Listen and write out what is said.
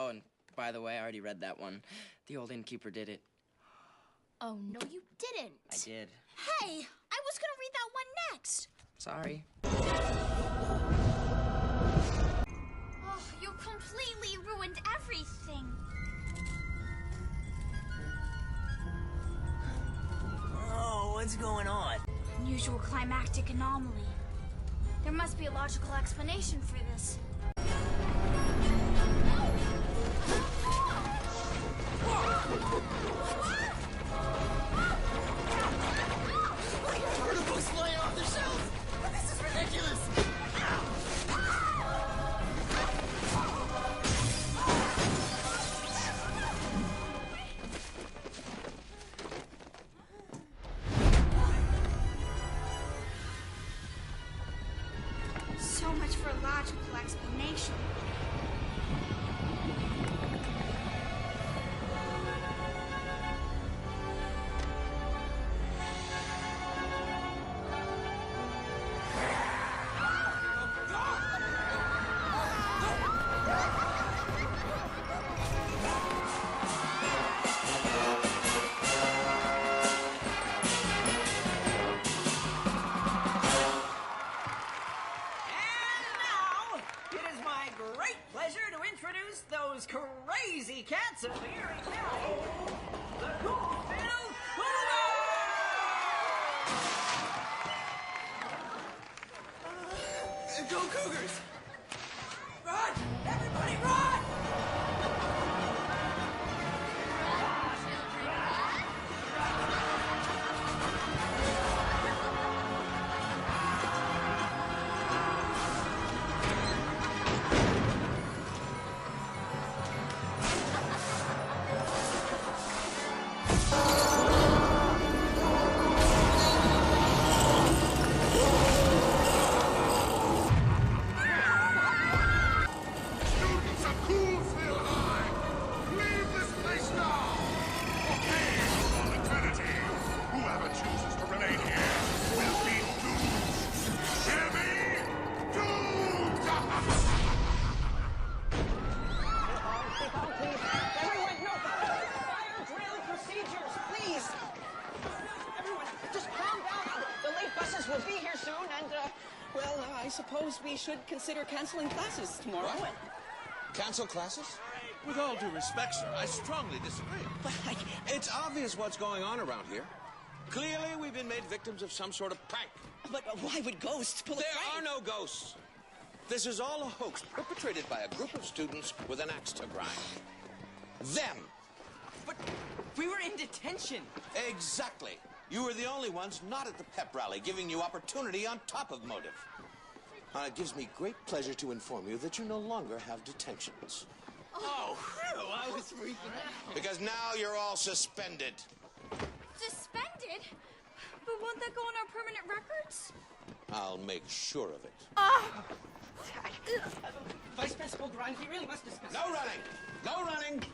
Oh, and by the way, I already read that one. The old innkeeper did it. Oh, no, you didn't. I did. Hey, I was gonna read that one next. Sorry. Oh, you completely ruined everything. Oh, what's going on? Unusual climactic anomaly. There must be a logical explanation for this. Are the books flying off the shelves? This is ridiculous! So much for a logical explanation. Introduce those crazy cats of Erie County, the Coolville Cougars! Go Cougars! Run! Everybody run! We'll be here soon, and, I suppose we should consider canceling classes tomorrow. What? Cancel classes? With all due respect, sir, I strongly disagree. But It's obvious what's going on around here. Clearly, we've been made victims of some sort of prank. But why would ghosts pull a There prank? are no ghosts. This is all a hoax perpetrated by a group of students with an axe to grind. Them. But we were in detention. Exactly. You were the only ones not at the pep rally, giving you opportunity on top of motive. It gives me great pleasure to inform you that you no longer have detentions. Oh, phew, I was freaking out. Because now you're all suspended. Suspended? But won't that go on our permanent records? I'll make sure of it. Vice Principal Grimes, we really must discuss. No running! No running!